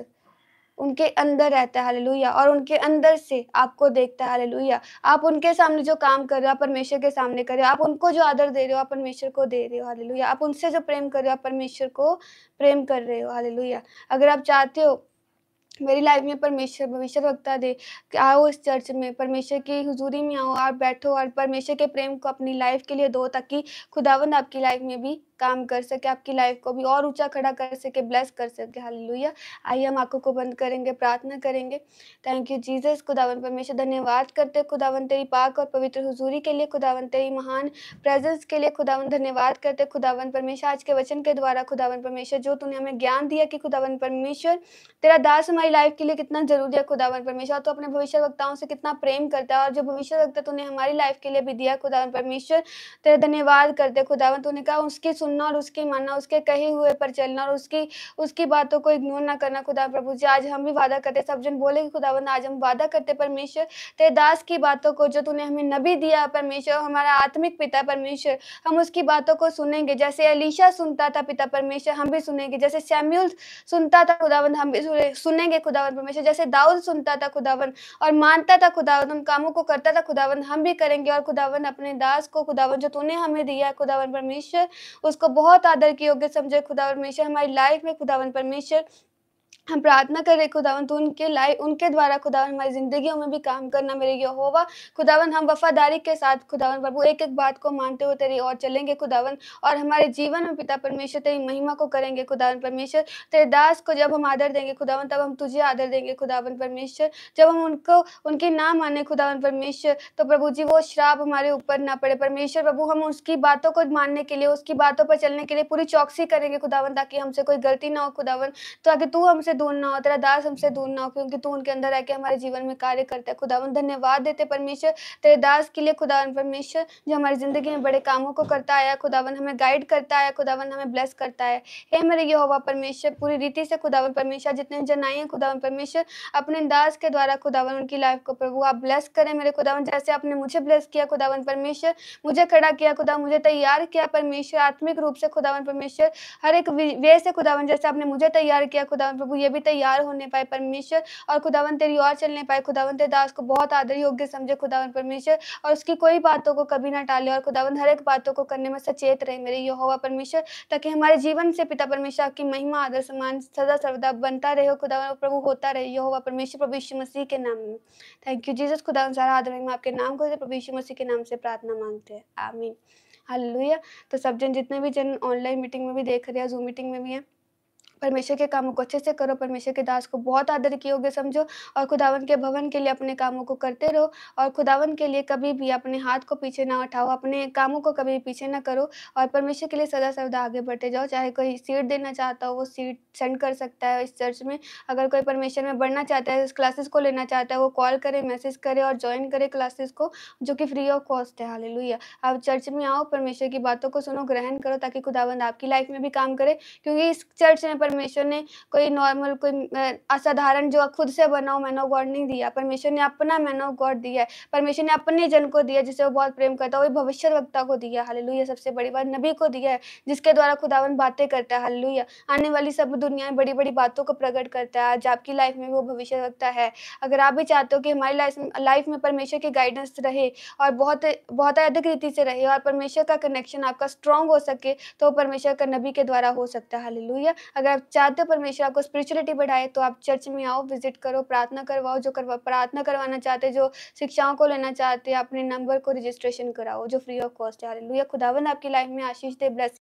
उनके अंदर रहता है। हालेलुया। और उनके अंदर से आपको देखता है। हालेलुया। आप उनके सामने जो काम कर रहे हो, आप परमेश्वर के सामने कर रहे हो। आप उनको जो आदर दे रहे हो, आप परमेश्वर को दे रहे हो। हालेलुया। आप उनसे जो प्रेम कर रहे हो, आप परमेश्वर को प्रेम कर रहे हो। हालेलुया। अगर आप चाहते हो मेरी लाइफ में परमेश्वर भविष्यद्वक्ता दे, कि आओ इस चर्च में, परमेश्वर की हुजूरी में आओ, आप बैठो और परमेश्वर के प्रेम को अपनी लाइफ के लिए दो, ताकि खुदावंद आपकी लाइफ में भी काम कर सके, आपकी लाइफ को भी और ऊंचा खड़ा कर सके, ब्लेस कर सके। हालेलुया। आइए हम आंखों को बंद करेंगे, प्रार्थना करेंगे। Thank you Jesus. खुदावंद परमेश्वर धन्यवाद करते, खुदावंद तेरी पाक और पवित्र हुजूरी के लिए, खुदावंद तेरी महान प्रेजेंस के लिए, खुदावंद धन्यवाद करते, खुदावंद परमेश्वर आज के वचन के द्वारा, खुदावंद परमेश्वर जो तूने हमें ज्ञान दिया कि खुदावंद परमेश्वर तेरा दास हमारी लाइफ के लिए कितना जरूरी है। खुदावन परमेश्वर तो अपने भविष्यवक्ताओं से कितना प्रेम करता है, और जो भविष्यवक्ता तूने हमारी लाइफ के लिए भी दिया, खुदावन परमेश्वर तेरा धन्यवाद करते। खुदावन तूने कहा उसकी सुनना और उसकी मानना, उसके कहे हुए पर चलना और उसकी उसकी बातों को इग्नोर ना करना खुदा प्रभु जी। आज हम भी वादा करते, सब जन बोले कि खुदावंद आज हम वादा करते परमेश्वर, तेरे दास की बातों को जो तूने हमें नबी दिया परमेश्वर, हमारा आत्मिक पिता परमेश्वर, हम उसकी बातों को सुनेंगे। जैसे एलीशा सुनता था पिता परमेश्वर, हम भी सुनेंगे। जैसे शमूएल सुनता था खुदावंद, हम भी सुनेंगे खुदावंद परमेश्वर। जैसे दाऊद सुनता था खुदावंद और मानता था खुदावंद, उन कामों को करता था खुदावंद, हम भी करेंगे। और खुदावंद अपने दास को खुदावंद जो तूने हमें दिया है खुदावंद परमेश्वर, उसको बहुत आदर के योग्य समझे खुदावंद परमेश्वर। हमारी लाइफ में खुदावंद परमेश्वर हम प्रार्थना कर रहे खुदावन, तू उनके द्वारा खुदावन हमारी ज़िंदगियों में भी काम करना मेरे यहोवा। खुदावन हम वफ़ादारी के साथ खुदावन प्रभु एक-एक बात को मानते हुए तेरी ओर चलेंगे खुदावन, और हमारे जीवन में पिता परमेश्वर तेरी महिमा को करेंगे खुदावन परमेश्वर। तेरे दास को जब हम आदर देंगे खुदावन, तब हम तुझे आदर देंगे खुदावन परमेश्वर। जब हम उनकी ना माने खुदावन परमेश्वर, तो प्रभु जी वो श्राप हमारे ऊपर ना पड़े परमेश्वर। प्रभु हम उसकी बातों को मानने के लिए, उसकी बातों पर चलने के लिए पूरी चौकसी करेंगे खुदावन, ताकि हमसे कोई गलती ना हो खुदावन, ताकि तू हमसे दूर ना हो, तेरा दास हमसे दूर ना हो, क्योंकि तू उनके अंदर रह के हमारे जीवन में कार्य करता है खुदावन। धन्यवाद देते परमेश्वर तेरे दास के लिए खुदावन परमेश्वर, जो हमारी ज़िंदगी में बड़े कामों को करता आया खुदावन, हमें गाइड करता है खुदावन, हमें ब्लेस करता है। हे मेरे यहोवा परमेश्वर, पूरी रीति से खुदावन परमेश्वर, जितने जन आए हैं खुदावन परमेश्वर, अपने दास के द्वारा खुदावन उनकी लाइफ को प्रभु आप ब्लेस करें मेरे खुदावन, जैसे आपने मुझे ब्लेस किया खुदावन परमेश्वर, मुझे खड़ा किया खुदा, मुझे तैयार किया परमेश्वर आत्मिक रूप से खुदावन परमेश्वर, हर एक वे से खुदावन, जैसे आपने मुझे तैयार किया खुदावन प्रभु, ये भी तैयार होने पाए परमेश्वर, और खुदावन तेरी ओर चलने पाए खुदावन। तेरे दास को बहुत आदर योग्य समझे खुदावन परमेश्वर, और उसकी कोई बातों को कभी ना टाले, और खुदावन हर एक बातों को करने में सचेत रहे मेरे यहोवा परमेश्वर, ताकि हमारे जीवन से पिता परमेश्वर आपकी महिमा आदर सम्मान सदा सर्वदा बनता रहे खुदावन प्रभु, होता रहे यहोवा परमेश्वर, प्रभु यीशु मसीह के नाम में। Thank you Jesus. खुदावन सारा आदर महिमा आपके नाम को प्रभु यीशु मसीह के नाम से प्रार्थना मांगते हैं, आमीन हालेलुया। तो सब जन, जितने भी जन ऑनलाइन मीटिंग में भी देख रहे हैं, जूम मीटिंग में भी हैं, परमेश्वर के कामों को अच्छे से करो, परमेश्वर के दास को बहुत आदर के योग्य समझो, और खुदावन के भवन के लिए अपने कामों को करते रहो, और खुदावन के लिए कभी भी अपने हाथ को पीछे ना उठाओ, अपने कामों को कभी पीछे ना करो, और परमेश्वर के लिए सदा सर्वदा आगे बढ़ते जाओ। चाहे कोई सीट देना चाहता हो, वो सीट सेंड कर सकता है इस चर्च में। अगर कोई परमेश्वर में बढ़ना चाहता है, इस क्लासेस को लेना चाहता है, वो कॉल करे, मैसेज करे और ज्वाइन करे क्लासेस को, जो कि फ्री ऑफ कॉस्ट है। हालेलुया। आप चर्च में आओ, परमेश्वर की बातों को सुनो, ग्रहण करो, ताकि खुदावंद आपकी लाइफ में भी काम करे, क्योंकि इस चर्च में परमेश्वर ने कोई नॉर्मल, कोई असाधारण जो खुद से बना हो मैन ऑफ गॉड नहीं दिया। परमेश्वर ने अपना मैन ऑफ गॉड दिया है। परमेश्वर ने अपने जन को दिया जिसे वो बहुत प्रेम करता है, वही भविष्यवक्ता को दिया। हालेलुया। सबसे बड़ी बात नबी को दिया है, जिसके द्वारा खुदावन बातें करता है। हालेलुया। आने वाली सब दुनिया में बड़ी बड़ी बातों को प्रकट करता है। आज आपकी लाइफ में वो भविष्यवक्ता है। अगर आप भी चाहते हो कि हमारी लाइफ में परमेश्वर की गाइडेंस रहे और बहुत बहुत अधिक रीति से रहे, और परमेश्वर का कनेक्शन आपका स्ट्रांग हो सके, तो परमेश्वर का नबी के द्वारा हो सकता है। हालेलुया। अगर आप चाहते हो परमेश्वर आपको स्पिरिचुअलिटी बढ़ाए, तो आप चर्च में आओ, विजिट करो, प्रार्थना करवाओ, जो प्रार्थना करवाना चाहते हैं, जो शिक्षाओं को लेना चाहते हैं, अपने नंबर को रजिस्ट्रेशन कराओ, जो फ्री ऑफ कॉस्ट है। हालेलुया। खुदावंद आपकी लाइफ में आशीष दे, ब्लेस